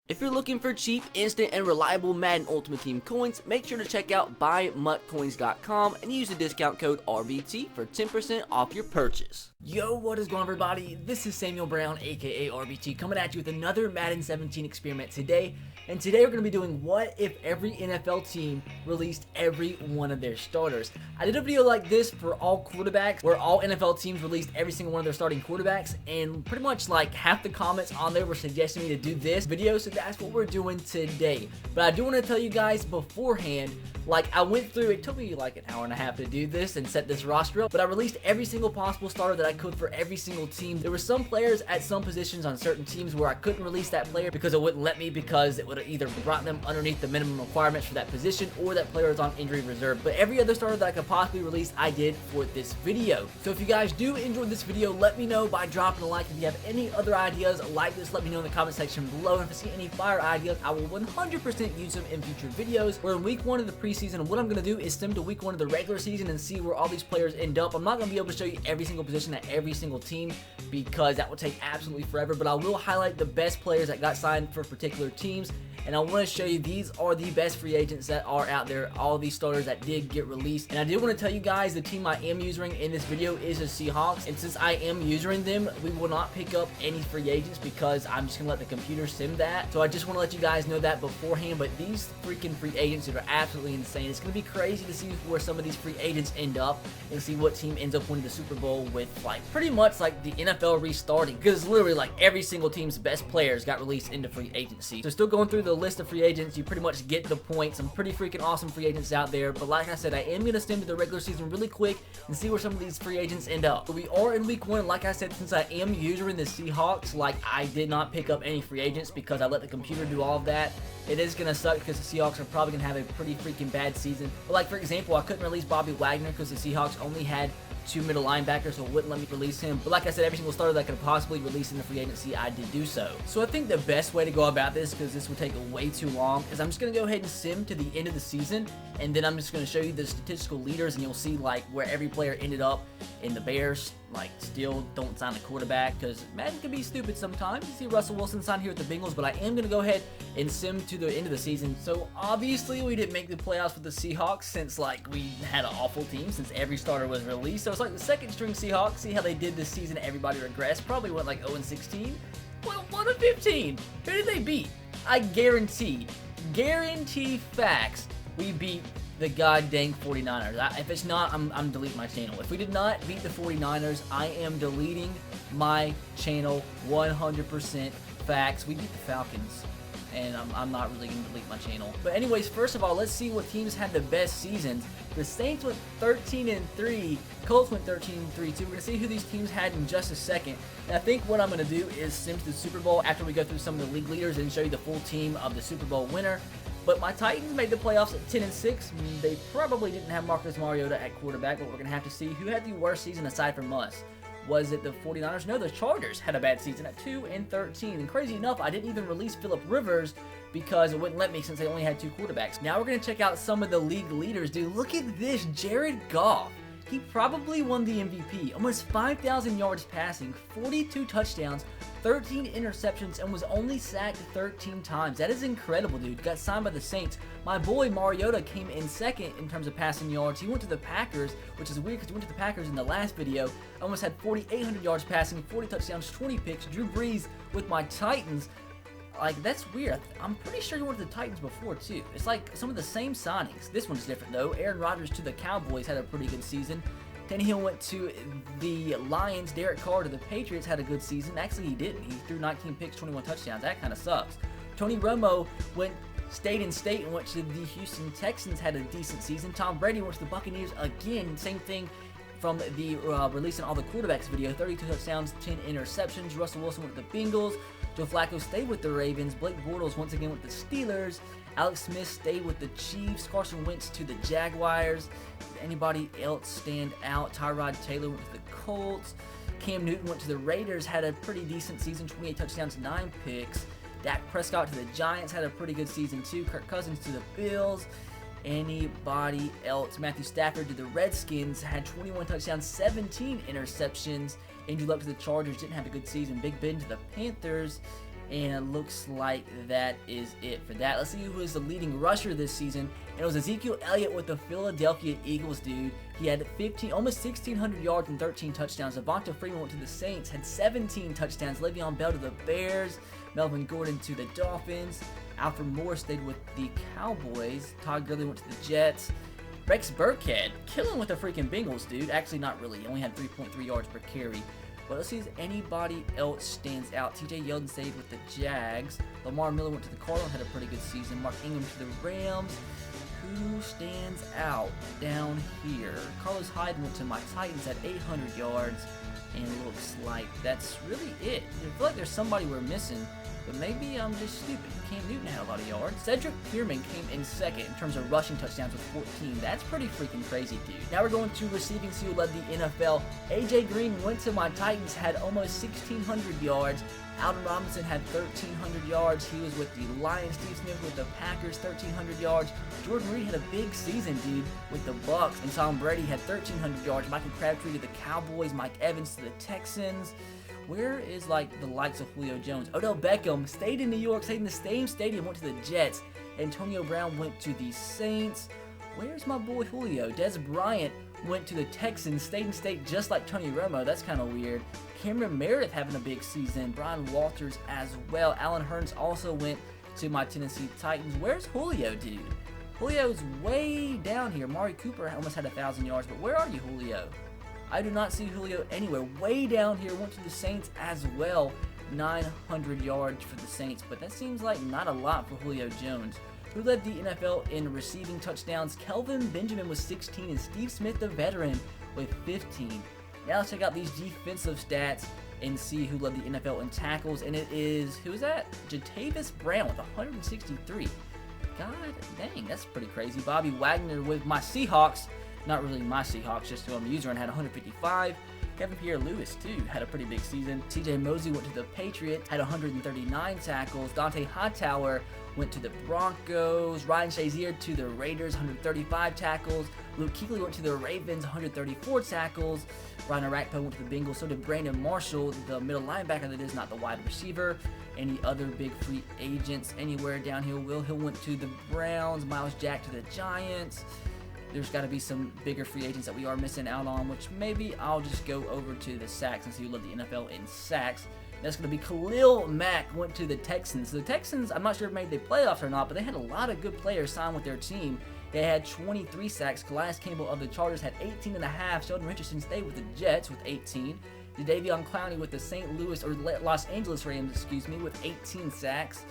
If you're looking for cheap, instant, and reliable Madden Ultimate Team coins, make sure to check out buymutcoins.com and use the discount code RBT for 10% off your purchase. Yo, what is going on, everybody? This is Samuel Brown, aka RBT, coming at you with another Madden 17 experiment today. And today we're going to be doing what if every NFL team released every one of their starters. I did a video like this for all quarterbacks, where all NFL teams released every single one of their starting quarterbacks, and pretty much like half the comments on there were suggesting me to do this video, so that's what we're doing today. But I do want to tell you guys beforehand, like I went through, it took me like an hour and a half to do this and set this roster up, but I released every single possible starter that I could for every single team. There were some players at some positions on certain teams where I couldn't release that player because it wouldn't let me, because it would have either brought them underneath the minimum requirements for that position, or that player is on injury reserve. But every other starter that I could possibly release, I did for this video. So if you guys do enjoy this video, let me know by dropping a like. If you have any other ideas like this, let me know in the comment section below. And if you see any fire ideas, I will 100% use them in future videos. We're in week 1 of the preseason, and what I'm going to do is sim to week 1 of the regular season and see where all these players end up. I'm not going to be able to show you every single position at every single team, because that would take absolutely forever, but I will highlight the best players that got signed for particular teams. And I want to show you these are the best free agents that are out there, all these starters that did get released. And I do want to tell you guys, the team I am using in this video is the Seahawks. And since I am using them, we will not pick up any free agents, because I'm just going to let the computer sim that. So I just want to let you guys know that beforehand. But these freaking free agents are absolutely insane. It's going to be crazy to see where some of these free agents end up, and see what team ends up winning the Super Bowl with, like, pretty much like the NFL restarting. Because literally, like, every single team's best players got released into free agency. So still going through the list of free agents, you pretty much get the point. Some pretty freaking awesome free agents out there, but like I said, I am going to stem to the regular season really quick and see where some of these free agents end up. So we are in week 1, like I said, since I am using the Seahawks, like, I did not pick up any free agents because I let the computer do all of that. It is going to suck because the Seahawks are probably going to have a pretty freaking bad season. But like, for example, I couldn't release Bobby Wagner because the Seahawks only had 2 middle linebackers, so it wouldn't let me release him. But like I said, every single starter that I could possibly release in the free agency, I did do so. So I think the best way to go about this, because this would take way too long, is I'm just going to go ahead and sim to the end of the season, and then I'm just going to show you the statistical leaders, and you'll see like where every player ended up. In the Bears, like, still don't sign a quarterback, because Madden can be stupid sometimes. You see Russell Wilson sign here with the Bengals, but I am going to go ahead and sim to the end of the season. So obviously we didn't make the playoffs with the Seahawks, since like we had an awful team since every starter was released. So it's like the second string Seahawks. See how they did this season. Everybody regressed. Probably went like 0-16. Well, 1-15. Who did they beat? I guarantee facts, we beat the goddamn 49ers. If it's not, I'm deleting my channel. If we did not beat the 49ers, I am deleting my channel 100% facts. We beat the Falcons, and I'm not really going to delete my channel. But anyways, first of all, let's see what teams had the best seasons. The Saints went 13-3. Colts went 13-3 too. We're going to see who these teams had in just a second. And I think what I'm going to do is sim to the Super Bowl after we go through some of the league leaders and show you the full team of the Super Bowl winner. But my Titans made the playoffs at 10-6. They probably didn't have Marcus Mariota at quarterback, but we're going to have to see who had the worst season aside from us. Was it the 49ers? No, the Chargers had a bad season at 2-13. And crazy enough, I didn't even release Phillip Rivers because it wouldn't let me, since they only had 2 quarterbacks. Now we're going to check out some of the league leaders. Dude, look at this. Jared Goff. He probably won the MVP. Almost 5,000 yards passing, 42 touchdowns, 13 interceptions, and was only sacked 13 times. That is incredible, dude. Got signed by the Saints. My boy Mariota came in second in terms of passing yards. He went to the Packers, which is weird because he went to the Packers in the last video. Almost had 4,800 yards passing, 40 touchdowns, 20 picks. Drew Brees with my Titans. Like, that's weird. I'm pretty sure he went to the Titans before, too. It's like some of the same signings. This one's different, though. Aaron Rodgers to the Cowboys had a pretty good season. Tannehill went to the Lions. Derek Carr to the Patriots had a good season. Actually, he didn't. He threw 19 picks, 21 touchdowns. That kind of sucks. Tony Romo stayed in state and went to the Houston Texans, had a decent season. Tom Brady went to the Buccaneers again. Same thing from the releasing all the quarterbacks video. 32 touchdowns, 10 interceptions. Russell Wilson went to the Bengals. Joe Flacco stayed with the Ravens. Blake Bortles once again with the Steelers. Alex Smith stayed with the Chiefs. Carson Wentz to the Jaguars. Did anybody else stand out? Tyrod Taylor went to the Colts. Cam Newton went to the Raiders. Had a pretty decent season. 28 touchdowns, 9 picks. Dak Prescott to the Giants. Had a pretty good season too. Kirk Cousins to the Bills. Anybody else? Matthew Stafford to the Redskins. Had 21 touchdowns, 17 interceptions. Andrew Luck to the Chargers. Didn't have a good season. Big Ben to the Panthers. And it looks like that is it for that. Let's see who is the leading rusher this season. And it was Ezekiel Elliott with the Philadelphia Eagles, dude. He had almost 1,600 yards and 13 touchdowns. Devonta Freeman went to the Saints, had 17 touchdowns. Le'Veon Bell to the Bears. Melvin Gordon to the Dolphins. Alfred Morris stayed with the Cowboys. Todd Gurley went to the Jets. Rex Burkhead, killing with the freaking Bengals, dude. Actually, not really. He only had 3.3 yards per carry. But let's see if anybody else stands out. TJ Yeldon stayed with the Jags. Lamar Miller went to the Cardinals, had a pretty good season. Mark Ingram to the Rams. Who stands out down here? Carlos Hyde went to my Titans at 800 yards. And it looks like that's really it. I feel like there's somebody we're missing. But maybe I'm just stupid. Cam Newton had a lot of yards. Cedric Pierman came in second in terms of rushing touchdowns with 14. That's pretty freaking crazy, dude. Now we're going to receiving, see who led the NFL. AJ Green went to my Titans, had almost 1,600 yards. Alden Robinson had 1,300 yards. He was with the Lions. Steve Smith with the Packers, 1,300 yards. Jordan Reed had a big season, dude, with the Bucks. And Tom Brady had 1,300 yards. Michael Crabtree to the Cowboys. Mike Evans to the Texans. Where is, like, the likes of Julio Jones? Odell Beckham stayed in New York, stayed in the same stadium, went to the Jets. Antonio Brown went to the Saints. Where's my boy Julio? Des Bryant went to the Texans, stayed in state just like Tony Romo. That's kind of weird. Cameron Meredith having a big season. Brian Walters as well. Alan Hearns also went to my Tennessee Titans. Where's Julio, dude? Julio's way down here. Amari Cooper almost had 1,000 yards, but where are you, Julio? I do not see Julio anywhere. Way down here, went to the Saints as well. 900 yards for the Saints, but that seems like not a lot for Julio Jones. Who led the NFL in receiving touchdowns? Kelvin Benjamin with 16 and Steve Smith, the veteran, with 15. Now let's check out these defensive stats and see who led the NFL in tackles, and it is, who is that? Jatavis Brown with 163. God dang, that's pretty crazy. Bobby Wagner with my Seahawks. Not really my Seahawks, just who I'm using, and had 155. Kevin Pierre-Louis, too, had a pretty big season. TJ Mosley went to the Patriots, had 139 tackles. Dante Hightower went to the Broncos. Ryan Shazier to the Raiders, 135 tackles. Luke Kuechly went to the Ravens, 134 tackles. Ryan Arakpo went to the Bengals. So did Brandon Marshall, the middle linebacker that is not the wide receiver. Any other big free agents anywhere down here? Will Hill went to the Browns. Miles Jack to the Giants. There's got to be some bigger free agents that we are missing out on, which maybe I'll just go over to the sacks and see who led the NFL in sacks. That's going to be Khalil Mack went to the Texans. So the Texans, I'm not sure if made the playoffs or not, but they had a lot of good players sign with their team. They had 23 sacks. Calais Campbell of the Chargers had 18.5. Sheldon Richardson stayed with the Jets with 18. Jadeveon Clowney with the St. Louis, or Los Angeles Rams, with 18 sacks.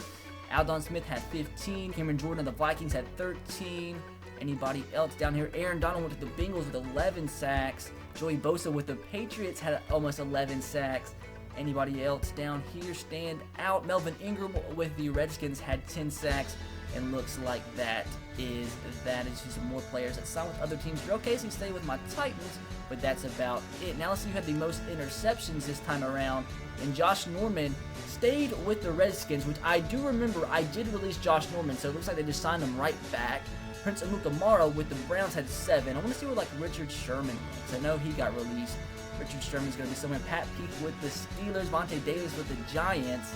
Aldon Smith had 15. Cameron Jordan of the Vikings had 13. Anybody else down here? Aaron Donald went to the Bengals with 11 sacks. Joey Bosa with the Patriots had almost 11 sacks. Anybody else down here stand out? Melvin Ingram with the Redskins had 10 sacks. And looks like that is just some more players that signed with other teams. Joe Casey stayed with my Titans, but that's about it. Now let's see who had the most interceptions this time around. And Josh Norman stayed with the Redskins, which I do remember I did release Josh Norman, so it looks like they just signed him right back. Prince Amukamara with the Browns had 7. I want to see where like Richard Sherman was. I know he got released. Richard Sherman's going to be somewhere. Pat Peake with the Steelers. Vontae Davis with the Giants.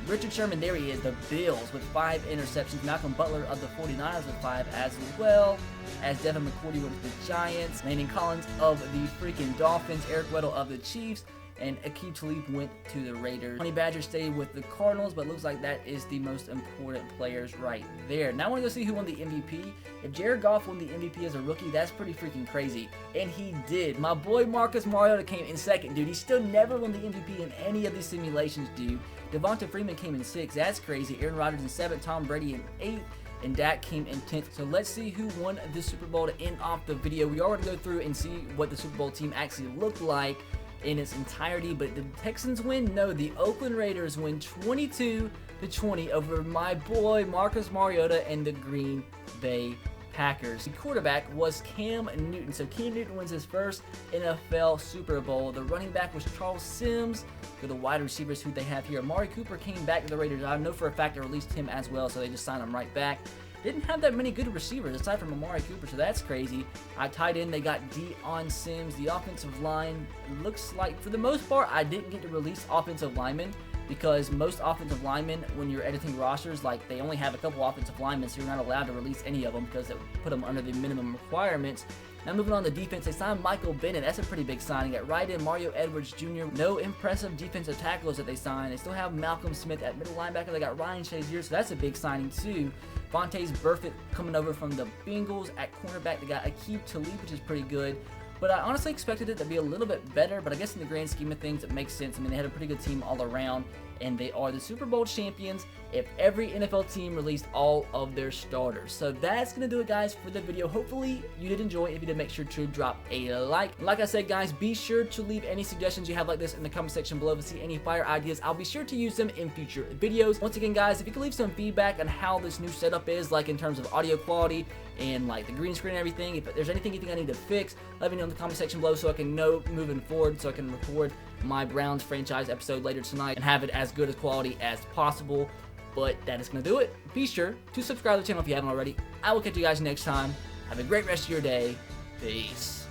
Richard Sherman, there he is, the Bills with 5 interceptions. Malcolm Butler of the 49ers with 5 as well. As Devin McCourty with the Giants. Landon Collins of the freaking Dolphins. Eric Weddle of the Chiefs. And Aqib Talib went to the Raiders. Honey Badger stayed with the Cardinals, but looks like that is the most important players right there. Now I want to go see who won the MVP. If Jared Goff won the MVP as a rookie, that's pretty freaking crazy. And he did. My boy Marcus Mariota came in second, dude. He still never won the MVP in any of these simulations, dude. Devonta Freeman came in 6th. That's crazy. Aaron Rodgers in 7th. Tom Brady in 8th. And Dak came in 10th. So let's see who won the Super Bowl to end off the video. We are going to go through and see what the Super Bowl team actually looked like in its entirety, but the Texans win? No, the Oakland Raiders win 22-20 over my boy Marcus Mariota and the Green Bay Packers. The quarterback was Cam Newton, so Cam Newton wins his first NFL Super Bowl. The running back was Charles Sims. For the wide receivers who they have here, Amari Cooper came back to the Raiders. I know for a fact they released him as well, so they just signed him right back. Didn't have that many good receivers aside from Amari Cooper, so that's crazy. Tied in, they got Deion Sims. The offensive line looks like, for the most part, I didn't get to release offensive linemen. because most offensive linemen, when you're editing rosters, like they only have a couple offensive linemen, so you're not allowed to release any of them because it would put them under the minimum requirements. Now moving on to defense, they signed Michael Bennett. That's a pretty big signing. At right end, Mario Edwards Jr. No impressive defensive tackles that they signed. They still have Malcolm Smith at middle linebacker. They got Ryan Shazier, so that's a big signing too. Vontaze Burfict coming over from the Bengals. At cornerback, they got Aqib Talib, which is pretty good. But I honestly expected it to be a little bit better, but I guess in the grand scheme of things, it makes sense. I mean, they had a pretty good team all around, and they are the Super Bowl champions if every NFL team released all of their starters. So that's going to do it, guys, for the video. Hopefully, you did enjoy. If you did, make sure to drop a like. And like I said, guys, be sure to leave any suggestions you have like this in the comment section below to see any fire ideas. I'll be sure to use them in future videos. Once again, guys, if you could leave some feedback on how this new setup is, like in terms of audio quality and like the green screen and everything, if there's anything you think I need to fix, let me know in the comment section below so I can know moving forward, so I can record my Browns franchise episode later tonight and have it as good as quality as possible. But that is going to do it. Be sure to subscribe to the channel if you haven't already. I will catch you guys next time. Have a great rest of your day. Peace.